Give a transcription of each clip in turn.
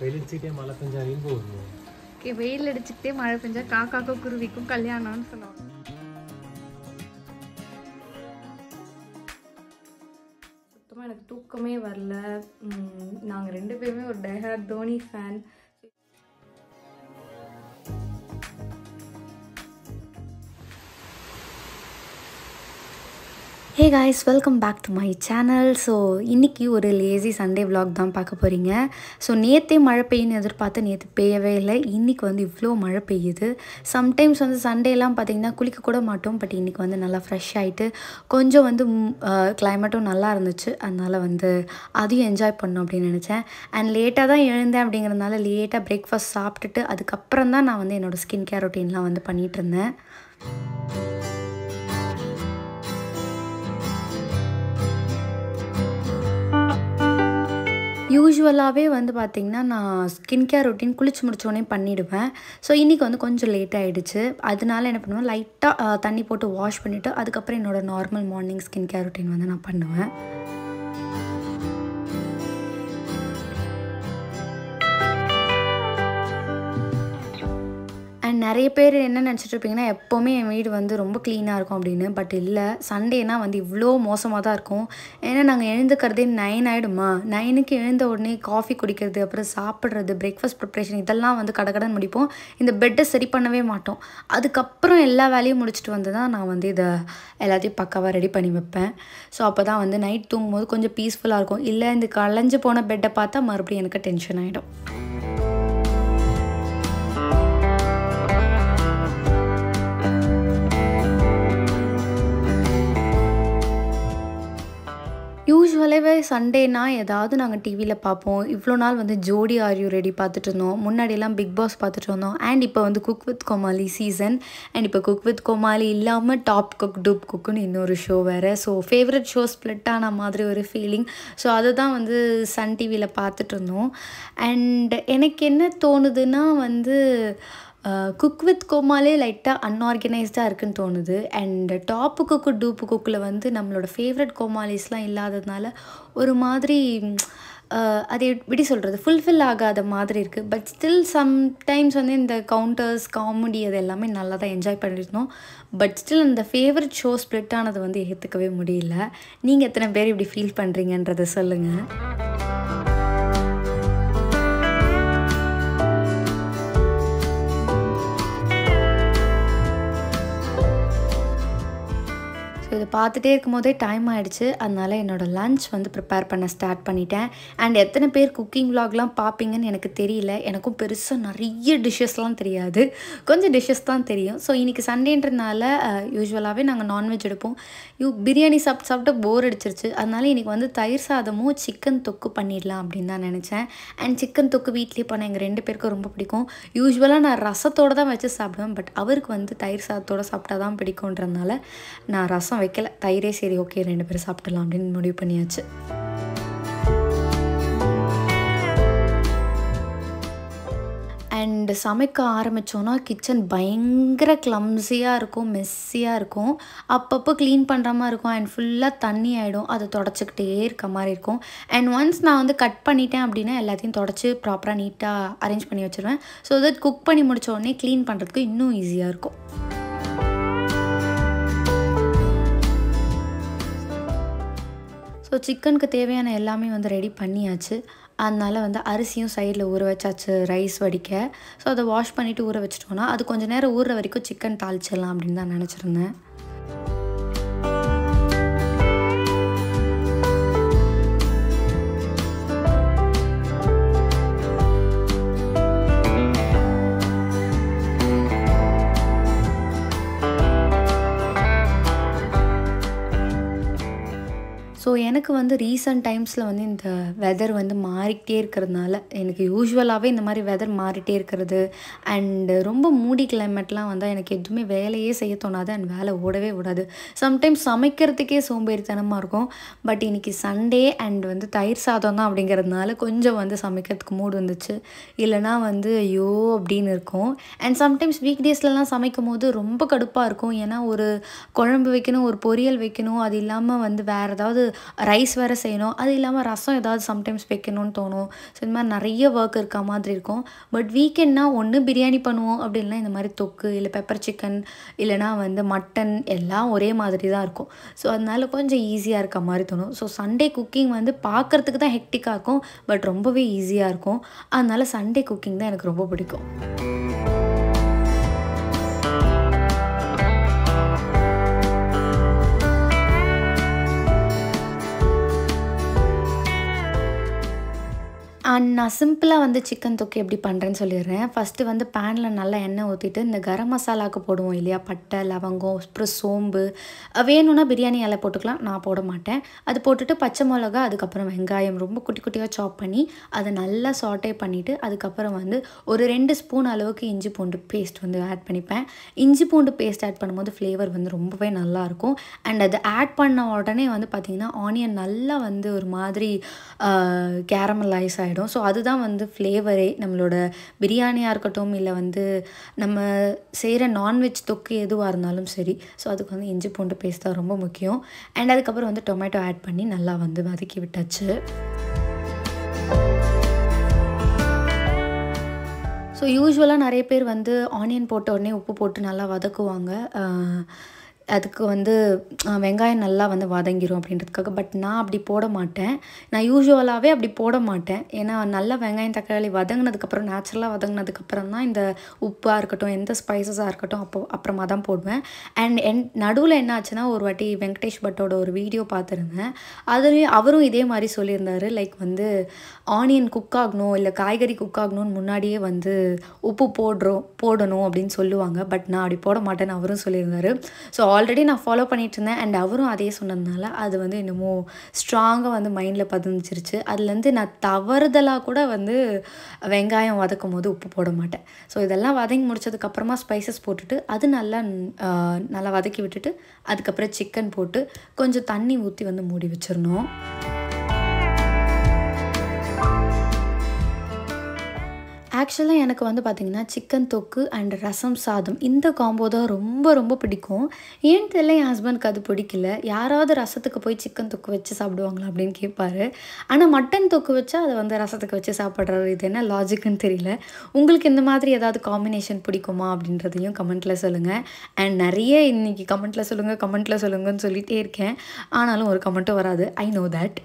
வெயிலடிச்சுக்கிட்டே மழை பெஞ்சா ரெயின்போ வரும். ஓகே, வெயில் அடிச்சுக்கிட்டே மழை பெஞ்சா காக்காக்கும் குருவிக்கும் கல்யாணம்னு சொல்லுவாங்க. சுத்தமாக எனக்கு தூக்கமே வரல. நாங்கள் 2 பேருமே ஒரு diehard Dhoni fan. Hey guys, welcome back to my channel. So இன்றைக்கி ஒரு லேசி சண்டே vlog தான் பார்க்க போகிறீங்க. ஸோ நேற்றே மழை பெய்யுன்னு எதிர்பார்த்து நேற்று பெய்யவே இல்லை. இன்றைக்கி வந்து இவ்வளோ மழை பெய்யுது. சம்டைம்ஸ் வந்து சண்டேலாம் பார்த்திங்கன்னா குளிக்க கூட மாட்டோம். பட் இன்றைக்கி வந்து நல்லா ஃப்ரெஷ் ஆகிட்டு கொஞ்சம் வந்து கிளைமேட்டும் நல்லா இருந்துச்சு. அதனால் வந்து அதையும் என்ஜாய் பண்ணணும் அப்படின்னு நினச்சேன். அண்ட் லேட்டாக தான் எழுந்தேன். அப்படிங்கிறதுனால லேட்டாக பிரேக்ஃபாஸ்ட் சாப்பிட்டுட்டு அதுக்கப்புறம் தான் நான் வந்து என்னோடய ஸ்கின் கேர் ரொட்டீன்லாம் வந்து பண்ணிகிட்டு இருந்தேன். யூஸ்வலாகவே வந்து பார்த்திங்கன்னா நான் ஸ்கின் கேர் ரொட்டீன் குளிச்சு முடிச்சோடனே பண்ணிவிடுவேன். ஸோ இன்றைக்கி வந்து கொஞ்சம் லேட் ஆகிடுச்சு. அதனால என்ன பண்ணுவேன், லைட்டாக தண்ணி போட்டு வாஷ் பண்ணிவிட்டு அதுக்கப்புறம் என்னோடய normal morning skin care routine வந்து நான் பண்ணுவேன். அண்ட் நிறைய பேர் என்ன நினச்சிட்டு இருப்பீங்கன்னா, எப்போவுமே என் வீடு வந்து ரொம்ப க்ளீனாக இருக்கும் அப்படின்னு. பட் இல்லை, சண்டேனால் வந்து இவ்வளோ மோசமாக தான் இருக்கும். ஏன்னா நாங்கள் எழுந்துக்கிறதே 9 ஆகிடுமா. 9க்கு எழுந்த உடனே காஃபி குடிக்கிறது, அப்புறம் சாப்பிட்றது, பிரேக்ஃபாஸ்ட் ப்ரிப்ரேஷன் இதெல்லாம் வந்து கடகடன் முடிப்போம். இந்த பெட்டை சரி பண்ணவே மாட்டோம். அதுக்கப்புறம் எல்லா வேலையும் முடிச்சுட்டு வந்து தான் நான் வந்து இதை எல்லாத்தையும் பக்காவாக ரெடி பண்ணி வைப்பேன். ஸோ அப்போ தான் வந்து நைட் தூங்கும்போது கொஞ்சம் பீஸ்ஃபுல்லாக இருக்கும். இல்லை இந்த களைஞ்சு போன பெட்டை பார்த்தா மறுபடியும் எனக்கு டென்ஷன் ஆகிடும். யூஸ்வலாகவே சண்டேனா ஏதாவது நாங்கள் டிவியில் பார்ப்போம். இவ்வளோ நாள் வந்து ஜோடி ஆர் யூ ரெடி பார்த்துட்டு இருந்தோம். முன்னாடியெல்லாம் பிக் பாஸ் பார்த்துட்டு இருந்தோம். அண்ட் இப்போ வந்து cook with Comali season. And இப்போ குக் வித் கோமாளி இல்லாமல் டாப் குக் டூப் குக்குன்னு இன்னொரு ஷோ வேறு. ஸோ ஃபேவரட் ஷோ ஸ்ப்ளிட் ஆன மாதிரி ஒரு ஃபீலிங். ஸோ அதை தான் வந்து சன் டிவியில் பார்த்துட்டு இருந்தோம். அண்ட் எனக்கு என்ன தோணுதுன்னா வந்து குக் வித் கோமாலே லைட்டாக அன்ஆர்கனைஸ்டாக இருக்குன்னு தோணுது. அண்ட் டாப்பு குக்கு டூப்பு குக்கில் வந்து நம்மளோட ஃபேவரட் கோமாலிஸ்லாம் இல்லாததுனால ஒரு மாதிரி அது எப்படி சொல்கிறது, ஃபுல்ஃபில் ஆகாத மாதிரி இருக்குது. பட் ஸ்டில் சம்டைம்ஸ் வந்து இந்த கவுண்டர்ஸ் காமெடி அது எல்லாமே நல்லா தான் என்ஜாய் பண்ணியிருந்தோம். பட் ஸ்டில் அந்த ஃபேவரட் ஷோ ஸ்ப்ளிட் ஆனது வந்து ஏற்றுக்கவே முடியல. நீங்கள் எத்தனை பேர் இப்படி ஃபீல் பண்ணுறீங்கன்றதை சொல்லுங்கள். இதை பார்த்துட்டே இருக்கும் போதே டைம் ஆகிடுச்சு. அதனால் என்னோடய லன்ச் வந்து ப்ரிப்பேர் பண்ண ஸ்டார்ட் பண்ணிட்டேன். அண்ட் எத்தனை பேர் குக்கிங் விலாக்லாம் பார்ப்பீங்கன்னு எனக்கு தெரியல. எனக்கும் பெருசாக நிறைய டிஷ்ஷஸ்லாம் தெரியாது, கொஞ்சம் டிஷ்ஷஸ் தான் தெரியும். ஸோ இன்றைக்கி சண்டேன்றதுனால யூஸ்வலாகவே நாங்கள் நான்வெஜ் எடுப்போம். பிரியாணி சாப்பிட்டு போர் அடிச்சிருச்சு. அதனால் இன்றைக்கி வந்து தயிர் சாதமும் சிக்கன் தொக்கு பண்ணிடலாம் அப்படின்னு தான் நினச்சேன். அண்ட் சிக்கன் தொக்கு வீட்லேயே பண்ண எங்கள் 2 பேருக்கும் ரொம்ப பிடிக்கும். யூஸ்வலாக நான் ரசத்தோடு தான் வச்சு சாப்பிடுவேன். பட் அவருக்கு வந்து தயிர் சாதத்தோடு சாப்பிட்டா தான் பிடிக்குன்றதுனால நான் ரசம் வைக்கல. தயிரே சரி, ஓகே 2 பேரும் சாப்பிடலாம் அப்படின்னு முடிவு பண்ணியாச்சு. அண்ட் சமைக்க ஆரம்பித்தோன்னா கிச்சன் பயங்கர கிளம்ஸியாக இருக்கும், மெஸ்ஸியாக இருக்கும். அப்பப்போ க்ளீன் பண்ணுற மாதிரி இருக்கும். அண்ட் ஃபுல்லாக தண்ணி ஆகிடும். அதை தொடச்சிக்கிட்டே இருக்க மாதிரி இருக்கும். அண்ட் ஒன்ஸ் நான் வந்து கட் பண்ணிட்டேன் அப்படின்னா எல்லாத்தையும் தொடச்சி ப்ராப்பராக நீட்டாக அரேஞ்ச் பண்ணி வச்சுருவேன். ஸோ தட் குக் பண்ணி முடித்த உடனே க்ளீன் பண்ணுறதுக்கு இன்னும் ஈஸியாக இருக்கும். ஸோ சிக்கனுக்கு தேவையான எல்லாமே வந்து ரெடி பண்ணியாச்சு. அதனால் வந்து அரிசியும் சைடில் ஊற வச்சாச்சு ரைஸ் வடிக்க. ஸோ அதை வாஷ் பண்ணிவிட்டு ஊற வச்சிட்டோன்னா அது கொஞ்சம் நேரம் ஊறுற வரைக்கும் சிக்கன் தாளிச்சிடலாம் அப்படின்னு தான் நினச்சிருந்தேன். ஸோ எனக்கு வந்து ரீசன்ட் டைம்ஸில் வந்து இந்த வெதர் வந்து மாறிக்கிட்டே இருக்கிறதுனால, எனக்கு யூஸ்வலாகவே இந்த மாதிரி வெதர் மாறிட்டே இருக்கிறது அண்டு ரொம்ப மூடி கிளைமேட்லாம் வந்தால் எனக்கு எதுவுமே வேலையே செய்ய தோணாது. அண்ட் வேலை ஓடவே ஓடாது. சம்டைம்ஸ் சமைக்கிறதுக்கே சோம்பேறித்தனமாக இருக்கும். பட் இன்றைக்கி சண்டே அண்ட் வந்து தயிர் சாதம் தான் அப்படிங்கிறதுனால கொஞ்சம் வந்து சமைக்கிறதுக்கு மூடு வந்துச்சு. இல்லைனா வந்து ஐயோ அப்படின்னு இருக்கும். அண்ட் சம்டைம்ஸ் வீக் டேஸ்லலாம் சமைக்கும் போது ரொம்ப கடுப்பாக இருக்கும். ஏன்னா ஒரு குழம்பு வைக்கணும், ஒரு பொரியல் வைக்கணும், அது இல்லாமல் வந்து வேறு ஏதாவது ரைஸ் வேறு செய்யணும், அது இல்லாமல் ரசம் ஏதாவது சம்டைம்ஸ் வைக்கணும்னு தோணும். ஸோ இந்த மாதிரி நிறைய ஒர்க் இருக்க மாதிரி இருக்கும். பட் வீக்கெண்ட்னா ஒன்று பிரியாணி பண்ணுவோம், அப்படி இல்லைனா இந்த மாதிரி தொக்கு இல்லை பெப்பர் சிக்கன் இல்லைனா வந்து மட்டன் எல்லாம் ஒரே மாதிரி தான் இருக்கும். ஸோ அதனால கொஞ்சம் ஈஸியாக இருக்க மாதிரி தோணும். ஸோ சண்டே குக்கிங் வந்து பார்க்குறதுக்கு தான் ஹெக்டிக்காக இருக்கும், பட் ரொம்பவே ஈஸியாக இருக்கும். அதனால சண்டே குக்கிங் தான் எனக்கு ரொம்ப பிடிக்கும். நான் சிம்பிளாக வந்து சிக்கன் தொக்கு எப்படி பண்ணுறேன்னு சொல்லிடுறேன். ஃபஸ்ட்டு வந்து பேனில் நல்லா எண்ணெய் ஊற்றிட்டு இந்த கரம் மசாலாவுக்கு போடுவோம் இல்லையா, பட்டை லவங்கம் அப்புறம் சோம்பு, வேணும்னா பிரியாணி இலை போட்டுக்கலாம், நான் போட மாட்டேன். அது போட்டுட்டு பச்சை மிளகா, அதுக்கப்புறம் வெங்காயம் ரொம்ப குட்டி குட்டியாக சாப் பண்ணி அதை நல்லா சாட்டே பண்ணிவிட்டு அதுக்கப்புறம் வந்து ஒரு 2 ஸ்பூன் அளவுக்கு இஞ்சி பூண்டு பேஸ்ட் வந்து ஆட் பண்ணிப்பேன். இஞ்சி பூண்டு பேஸ்ட் ஆட் பண்ணும்போது ஃப்ளேவர் வந்து ரொம்பவே நல்லாயிருக்கும். அண்ட் அது ஆட் பண்ண உடனே வந்து பார்த்திங்கன்னா ஆனியன் நல்லா வந்து ஒரு மாதிரி கேரமலைஸ் ஆகிடும். ஸோ அதுதான் வந்து ஃப்ளேவரே. நம்மளோட பிரியாணியாக இருக்கட்டும் இல்லை வந்து நம்ம செய்கிற நான்வெஜ் தொக்கு எதுவாக இருந்தாலும் சரி, ஸோ அதுக்கு வந்து இஞ்சி பூண்டு பேஸ்ட் தான் ரொம்ப முக்கியம். அண்ட் அதுக்கப்புறம் வந்து டொமேட்டோ ஆட் பண்ணி நல்லா வந்து வதக்கி விட்டாச்சு. ஸோ யூஸ்வலாக நிறைய பேர் வந்து ஆனியன் போட்ட உடனே உப்பு போட்டு நல்லா வதக்குவாங்க, அதுக்கு வந்து வெங்காயம் நல்லா வந்து வதங்கிடும் அப்படின்றதுக்காக. பட் நான் அப்படி போட மாட்டேன். நான் யூஸ்வலாகவே அப்படி போட மாட்டேன். ஏன்னா நல்லா வெங்காயம் தக்காளி வதங்கினதுக்கப்புறம் நேச்சுரலாக வதங்கினதுக்கப்புறம் தான் இந்த உப்பாக இருக்கட்டும் எந்த ஸ்பைசஸாக இருக்கட்டும் அப்புறமா தான் போடுவேன். அண்ட் நடுவில் என்ன ஆச்சுன்னா, ஒரு வாட்டி வெங்கடேஷ் பட்டோட ஒரு வீடியோ பார்த்துருந்தேன். அதுலேயும் அவரும் இதே மாதிரி சொல்லியிருந்தார். லைக் வந்து ஆனியன் குக் ஆகணும் இல்லை காய்கறி குக் ஆகணும்னு முன்னாடியே வந்து உப்பு போடணும் அப்படின்னு சொல்லுவாங்க. பட் நான் அப்படி போட மாட்டேன்னு அவரும் சொல்லியிருந்தார். ஸோ ஆல்ரெடி நான் ஃபாலோ பண்ணிகிட்டு இருந்தேன். அண்ட் அவரும் அதே சொன்னதுனால அது வந்து இன்னமும் ஸ்ட்ராங்காக வந்து மைண்டில் பதிஞ்சிருச்சு. அதுலேருந்து நான் தவறுதலாக கூட வந்து வெங்காயம் வதக்கும் போது உப்பு போட மாட்டேன். ஸோ இதெல்லாம் வதங்கி முடிச்சதுக்கப்புறமா ஸ்பைசஸ் போட்டுட்டு அது நல்லா வதக்கி விட்டுட்டு அதுக்கப்புறம் சிக்கன் போட்டு கொஞ்சம் தண்ணி ஊற்றி வந்து மூடி வச்சிடணும். ஆக்சுவலாக எனக்கு வந்து பார்த்திங்கன்னா சிக்கன் தொக்கு அண்ட் ரசம் சாதம் இந்த காம்போ தான் ரொம்ப ரொம்ப பிடிக்கும். ஏன்னு தெரியல, என் ஹஸ்பண்டுக்கு அது பிடிக்கல. யாராவது ரசத்துக்கு போய் சிக்கன் தொக்கு வச்சு சாப்பிடுவாங்களா அப்படின்னு கேட்பாரு. ஆனால் மட்டன் தொக்கு வச்சா அதை வந்து ரசத்துக்கு வச்சு சாப்பிட்றாரு. இது என்ன லாஜிக்குன்னு தெரியல. உங்களுக்கு இந்த மாதிரி ஏதாவது காம்பினேஷன் பிடிக்குமா அப்படின்றதையும் கமெண்ட்டில் சொல்லுங்கள். அண்ட் நிறைய இன்றைக்கி கமெண்ட்டில் சொல்லுங்கன்னு சொல்லிகிட்டே இருக்கேன், ஆனாலும் ஒரு கமெண்ட்டும் வராது. I know that.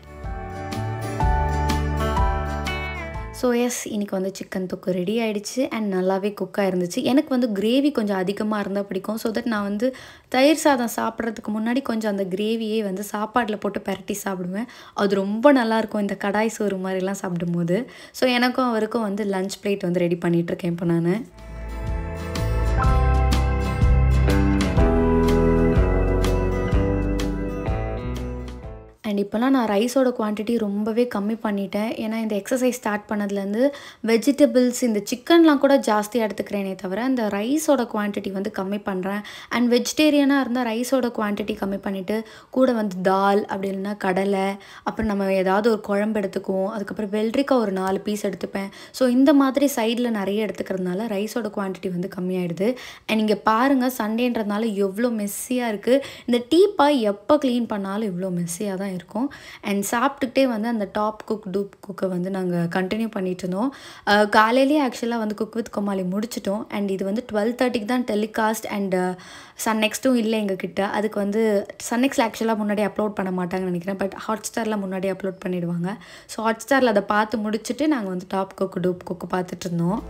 So yes, இன்றைக்கி வந்து சிக்கன் தொக்கு ரெடி ஆகிடுச்சு அண்ட் நல்லாவே குக்காக இருந்துச்சு. எனக்கு வந்து கிரேவி கொஞ்சம் அதிகமாக இருந்தால் பிடிக்கும். ஸோ தட் நான் வந்து தயிர் சாதம் சாப்பிட்றதுக்கு முன்னாடி கொஞ்சம் அந்த கிரேவியே வந்து சாப்பாட்டில் போட்டு பரட்டி சாப்பிடுவேன். அது ரொம்ப நல்லாயிருக்கும் இந்த கடாய் சோறு மாதிரிலாம் சாப்பிடும்போது. ஸோ எனக்கும் அவருக்கும் வந்து லஞ்ச் பிளேட் வந்து ரெடி பண்ணிகிட்ருக்கேன் இப்போ நான். அண்ட் இப்போலாம் நான் ரைஸோட குவான்டிட்டி ரொம்பவே கம்மி பண்ணிட்டேன். ஏன்னா இந்த எக்ஸசைஸ் ஸ்டார்ட் பண்ணதுலேருந்து வெஜிடபிள்ஸ் இந்த சிக்கன்லாம் கூட ஜாஸ்தியாக எடுத்துக்கிறேனே தவிர இந்த ரைஸோட குவான்டிட்டி வந்து கம்மி பண்ணுறேன். அண்ட் வெஜிடேரியனாக இருந்தால் ரைஸோட குவான்டிட்டி கம்மி பண்ணிவிட்டு கூட வந்து தால் அப்படி இல்லைன்னா கடலை, அப்புறம் நம்ம ஏதாவது ஒரு குழம்பு எடுத்துக்குவோம். அதுக்கப்புறம் வெள்ளரிக்காய் ஒரு 4 பீஸ் எடுத்துப்பேன். ஸோ இந்த மாதிரி சைடில் நிறைய எடுத்துக்கிறதுனால ரைஸோட குவான்டிட்டி வந்து கம்மியாயிடுது. அண்ட் இங்கே பாருங்கள், சண்டேன்றதுனால எவ்வளோ மெஸ்ஸியாக இருக்குது. இந்த டீப்பாய் எப்போ க்ளீன் பண்ணாலும் இவ்வளோ மெஸ்ஸியாக தான் இருக்கும். அண்ட் சாப்பிட்டுக்கிட்டே வந்து அந்த டாப் குக் டூப் குக்கை வந்து நாங்கள் கண்டினியூ பண்ணிட்டு இருந்தோம். காலையிலேயே ஆக்சுவலாக வந்து குக் வித் கோமாளி முடிச்சிட்டோம். அண்ட் இது வந்து 12:30க்கு தான் டெலிகாஸ்ட். அண்ட் சன் நெக்ஸ்ட்டும் இல்லை எங்ககிட்ட. அதுக்கு வந்து சன் நெக்ஸ்ட்டில் ஆக்சுவலாக முன்னாடி அப்லோட் பண்ண மாட்டாங்கன்னு நினைக்கிறேன். பட் ஹாட்ஸ்டாரில் முன்னாடி அப்லோட் பண்ணிவிடுவாங்க. ஸோ ஹாட்ஸ்டாரில் அதை பார்த்து முடிச்சுட்டு நாங்கள் வந்து டாப் குக் டூப் குக்கு பார்த்துட்டு இருந்தோம்.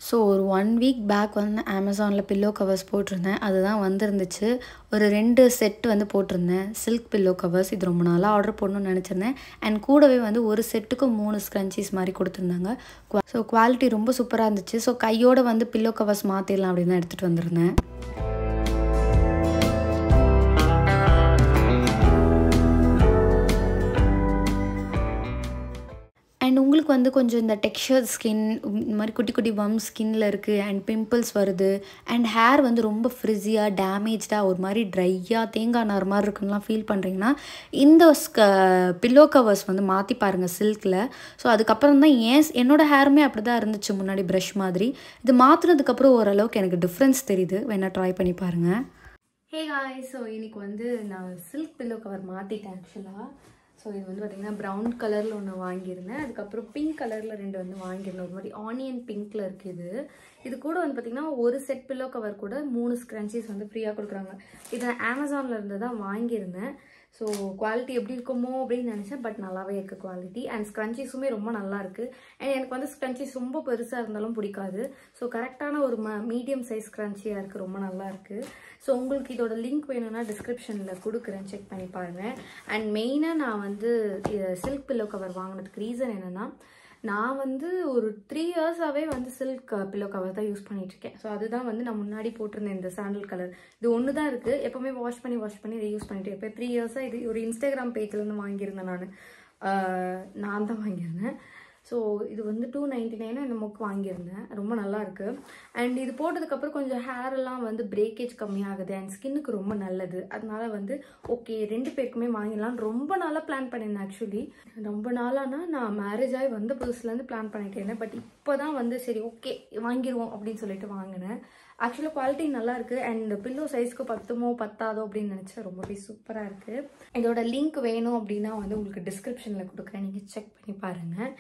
ஸோ ஒரு 1 வீக் பேக் வந்து அமேசானில் பில்லோ கவர்ஸ் போட்டிருந்தேன். அதுதான் வந்துருந்துச்சு. ஒரு 2 செட் வந்து போட்டிருந்தேன் சில்க் பில்லோ கவர்ஸ். இது ரொம்ப நாளாக ஆர்டர் போடணும்னு நினச்சிருந்தேன். அண்ட் கூடவே வந்து ஒரு செட்டுக்கு 3 ஸ்க்ரன்ச்சீஸ் மாதிரி கொடுத்துருந்தாங்க. ஸோ குவாலிட்டி ரொம்ப சூப்பராக இருந்துச்சு. ஸோ கையோடு வந்து பில்லோ கவர்ஸ் மாற்றிடலாம் அப்படின்னு தான் எடுத்துகிட்டு வந்திருந்தேன். அண்ட் உங்களுக்கு வந்து கொஞ்சம் இந்த டெக்ஸ்சர் ஸ்கின் இந்த மாதிரி குட்டி குட்டி பம்ப் ஸ்கின்னில் இருக்குது அண்ட் பிம்பிள்ஸ் வருது அண்ட் ஹேர் வந்து ரொம்ப ஃப்ரிஸியாக டேமேஜ்டாக ஒரு மாதிரி ட்ரையாக தேங்காய் நார் மாதிரி இருக்குன்னுலாம் ஃபீல் பண்ணுறீங்கன்னா இந்த பில்லோ கவர்ஸ் வந்து மாற்றி பாருங்கள் சில்கில். ஸோ அதுக்கப்புறம் தான் என்னோடய ஹேருமே அப்படி தான் இருந்துச்சு முன்னாடி ப்ரஷ் மாதிரி. இது மாற்றினதுக்கப்புறம் ஓரளவுக்கு எனக்கு டிஃப்ரென்ஸ் தெரியுது. வேணால் ட்ரை பண்ணி பாருங்கள். ஹே காய்ஸ், ஸோ இன்றைக்கி வந்து நான் சில்க் பில்லோ கவர் மாற்றிட்டேன் ஆக்சுவலாக. ஸோ இது வந்து பார்த்திங்கன்னா ப்ரௌன் கலரில் ஒன்று வாங்கியிருந்தேன். அதுக்கப்புறம் பிங்க் கலரில் 2 வந்து வாங்கியிருந்தேன். ஒரு மாதிரி ஆனியன் பிங்க்கில் இருக்குது. இது கூட வந்து பார்த்திங்கன்னா ஒரு செட் பில்லோ கவர் கூட 3 ஸ்க்ரன்ச்சீஸ் வந்து ஃப்ரீயாக கொடுக்குறாங்க. இதை நான் அமேசானில் இருந்து தான் வாங்கியிருந்தேன். ஸோ குவாலிட்டி எப்படி இருக்குமோ அப்படின்னு நினச்சேன். பட் நல்லாவே இருக்குது குவாலிட்டி. அண்ட் ஸ்க்ரன்ச்சீஸுமே ரொம்ப நல்லா இருக்குது. அண்ட் எனக்கு வந்து ஸ்க்ரன்ச்சீஸ் ரொம்ப பெருசாக இருந்தாலும் பிடிக்காது. ஸோ கரெக்டான ஒரு மீடியம் சைஸ் ஸ்க்ரன்ச்சியாக இருக்குது. ரொம்ப நல்லா இருக்குது. ஸோ உங்களுக்கு இதோட லிங்க் வேணும்னா டிஸ்கிரிப்ஷனில் கொடுக்குறேன், செக் பண்ணி பாருங்கள். அண்ட் மெயினாக நான் வந்து சில்க் பில்லோ கவர் வாங்கினதுக்கு ரீசன் என்னென்னா, நான் வந்து ஒரு 3 இயர்ஸாகவே வந்து சில்க் பில்லோ கவர் தான் யூஸ் பண்ணிகிட்ருக்கேன். ஸோ அதுதான் வந்து நான் முன்னாடி போட்டிருந்தேன் இந்த சாண்டல் கலர். இது ஒன்று தான் இருக்குது. எப்போவுமே வாஷ் பண்ணி இதை யூஸ் பண்ணிட்டு இப்போ 3 இயர்ஸாக இது ஒரு இன்ஸ்டாகிராம் பேஜ்லேருந்து வாங்கியிருந்தேன். நான் தான் வாங்கியிருந்தேன். ஸோ இது வந்து 299 என்னமோக்கு வாங்கியிருந்தேன். ரொம்ப நல்லா இருக்குது. அண்ட் இது போட்டதுக்கப்புறம் கொஞ்சம் ஹேரெல்லாம் வந்து பிரேக்கேஜ் கம்மியாகுது அண்ட் ஸ்கின்னுக்கு ரொம்ப நல்லது. அதனால வந்து ஓகே 2 பேருக்குமே வாங்கிடலாம். ரொம்ப நாளாக பிளான் பண்ணியிருந்தேன். ஆக்சுவலி ரொம்ப நாளானா நான் மேரேஜ் ஆகி வந்த புதுசுலேருந்து பிளான் பண்ணிட்டு இருந்தேன். பட் இப்போ தான் வந்து சரி ஓகே வாங்கிடுவோம் அப்படின்னு சொல்லிட்டு வாங்கினேன். ஆக்சுவலாக குவாலிட்டி நல்லா இருக்குது. அண்ட் பில்லோ சைஸ்க்கு பத்துமோ பத்தாதோ அப்படின்னு நினச்சா ரொம்பவே சூப்பராக இருக்குது. இதோட லிங்க் வேணும் அப்படின்னா வந்து உங்களுக்கு டிஸ்கிரிப்ஷனில் கொடுக்குறேன், நீங்கள் செக் பண்ணி பாருங்கள்.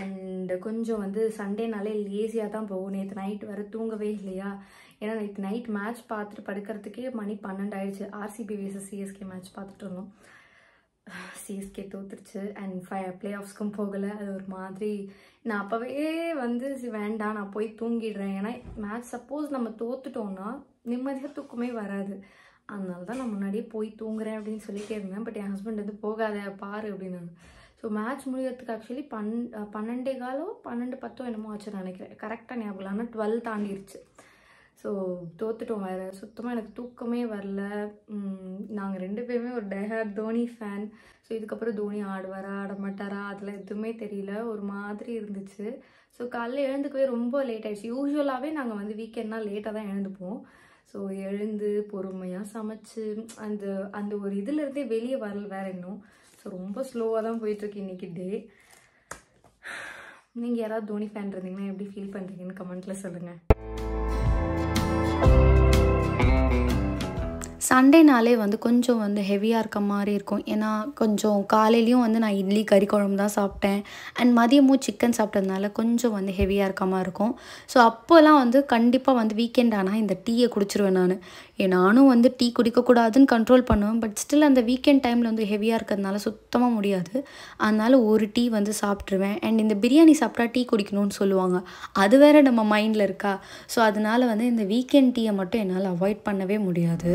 அண்ட் கொஞ்சம் வந்து சண்டேனாலே லேசியாக தான் போகும். நேற்று நைட் வர தூங்கவே இல்லையா, ஏன்னா நேற்று நைட் மேட்ச் பார்த்துட்டு படுக்கிறதுக்கே மணி 12 ஆயிடுச்சு. ஆர்சிபி vs சிஎஸ்கே மேட்ச் பார்த்துட்டு இருந்தோம். சிஎஸ்கே தோத்துருச்சு அண்ட் பிளே ஆஃப்ஸ்க்கும் போகலை. அது ஒரு மாதிரி நான் அப்போவே வந்து வேண்டாம் நான் போய் தூங்கிடுறேன். ஏன்னா மேட்ச் சப்போஸ் நம்ம தோத்துட்டோம்னா நிம்மதியாக தூக்கமே வராது. அதனால தான் நான் முன்னாடியே போய் தூங்குறேன் அப்படின்னு சொல்லிட்டே இருந்தேன். பட் என் ஹஸ்பண்ட் வந்து போகாத பாரு அப்படின்னு. ஸோ மேட்ச் முடியறதுக்கு ஆக்சுவலி 12:10 என்னமோ ஆச்சுன்னு நினைக்கிறேன். கரெக்டாக ஞாபகம் இல்லை, ஆனால் 12 தாண்டிடுச்சு. ஸோ தோத்துட்டோம் வேறு. சுத்தமாக எனக்கு தூக்கமே வரல. நாங்கள் 2 பேருமே ஒரு டைஹார்ட் தோனி ஃபேன். ஸோ இதுக்கப்புறம் தோனி ஆடுவாரா ஆட மாட்டாரா அதெல்லாம் எதுவுமே தெரியல. ஒரு மாதிரி இருந்துச்சு. ஸோ காலையில் எழுந்துக்கவே ரொம்ப லேட் ஆகிடுச்சு. யூஸ்வலாகவே நாங்கள் வந்து வீக்கெண்ட்னா லேட்டாக தான் எழுந்துப்போம். ஸோ எழுந்து பொறுமையாக சமைச்சு அந்த ஒரு இதுலேருந்தே வெளியே வரல வேறு இன்னும். ஸோ ரொம்ப ஸ்லோவாக தான் போயிட்டுருக்கு இன்றைக்கி டே. நீங்கள் யாராவது தோனி ஃபேன் இருந்தீங்கன்னா எப்படி ஃபீல் பண்ணுறீங்கன்னு கமெண்ட்டில் சொல்லுங்கள். சண்டேனாலே வந்து கொஞ்சம் வந்து ஹெவியாக இருக்க மாதிரி இருக்கும். ஏன்னா கொஞ்சம் காலையிலையும் வந்து நான் இட்லி கறி குழம்பு தான் சாப்பிட்டேன். அண்ட் மதியமும் சிக்கன் சாப்பிட்டதுனால கொஞ்சம் வந்து ஹெவியாக இருக்க மாதிரி இருக்கும். ஸோ அப்போல்லாம் வந்து கண்டிப்பாக வந்து வீக்கெண்ட் ஆனால் இந்த டீயை குடிச்சிருவேன் நான். நானும் வந்து டீ குடிக்கக்கூடாதுன்னு கண்ட்ரோல் பண்ணுவேன். பட் ஸ்டில் அந்த வீக்கெண்ட் டைமில் வந்து ஹெவியாக இருக்கிறதுனால சுத்தமாக முடியாது. அதனால் ஒரு டீ வந்து சாப்பிட்ருவேன். அண்ட் இந்த பிரியாணி சாப்பிட்டா டீ குடிக்கணும்னு சொல்லுவாங்க, அது வேறு நம்ம மைண்டில் இருக்கா. ஸோ அதனால் வந்து இந்த வீக்கெண்ட் டீயை மட்டும் என்னால் அவாய்ட் பண்ணவே முடியாது.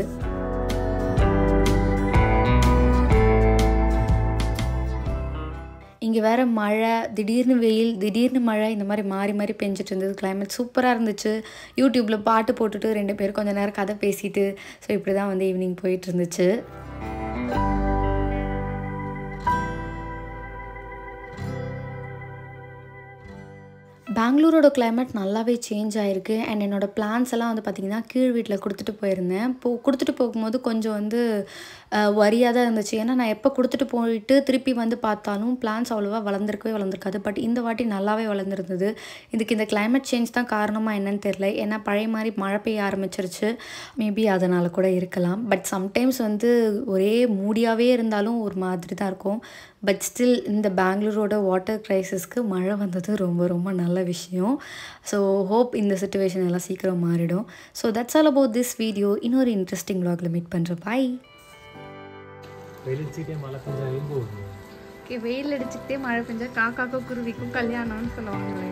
இங்கே வேறு மழை, திடீர்னு வெயில், திடீர்னு மழை, இந்த மாதிரி மாறி மாறி பெஞ்சிட்டு இருந்தது. கிளைமேட் சூப்பராக இருந்துச்சு. யூடியூப்பில் பாட்டு போட்டுட்டு 2 பேரும் கொஞ்சம் நேரம் கதை பேசிட்டு ஸோ இப்படி தான் வந்து ஈவினிங் போயிட்டு இருந்துச்சு. பெங்களூரோட கிளைமேட் நல்லாவே சேஞ்ச் ஆகிருக்கு. அண்ட் என்னோடய பிளான்ஸ் எல்லாம் வந்து பார்த்திங்கன்னா கீழ் வீட்டில் கொடுத்துட்டு போயிருந்தேன். கொடுத்துட்டு போகும்போது கொஞ்சம் வந்து வரியாக தான் இருந்துச்சு. ஏன்னா நான் எப்போ கொடுத்துட்டு போயிட்டு திருப்பி வந்து பார்த்தாலும் பிளான்ஸ் அவ்வளோவா வளர்ந்துருக்காது. பட் இந்த வாட்டி நல்லாவே வளர்ந்துருந்தது. இதுக்கு இந்த கிளைமேட் சேஞ்ச் தான் காரணமாக என்னன்னு தெரியல. ஏன்னா பழைய மாதிரி மழை பெய்ய ஆரம்பிச்சிருச்சு. மேபி அதனால் கூட இருக்கலாம். பட் சம்டைம்ஸ் வந்து ஒரே மூடியாகவே இருந்தாலும் ஒரு மாதிரி தான் இருக்கும். பட் ஸ்டில் இந்த பெங்களூரோட வாட்டர் க்ரைசிஸ்க்கு மழை வந்தது ரொம்ப ரொம்ப நல்ல விஷயம். ஸோ ஹோப் இந்த சிச்சுவேஷன் எல்லாம் சீக்கிரம் மாறிடும். So that's all about this video. இன்னொரு இன்ட்ரெஸ்டிங் vlogல மீட் பண்ணுறேன். பாய். வெயில் அடிச்சுட்டே மழை பெஞ்சா ரெயின்போ வருது. வெயில் அடிச்சுக்கிட்டே மழை பெஞ்சா காக்காக்கும் குருவிக்கும் கல்யாணம்னு சொல்லுவாங்களே.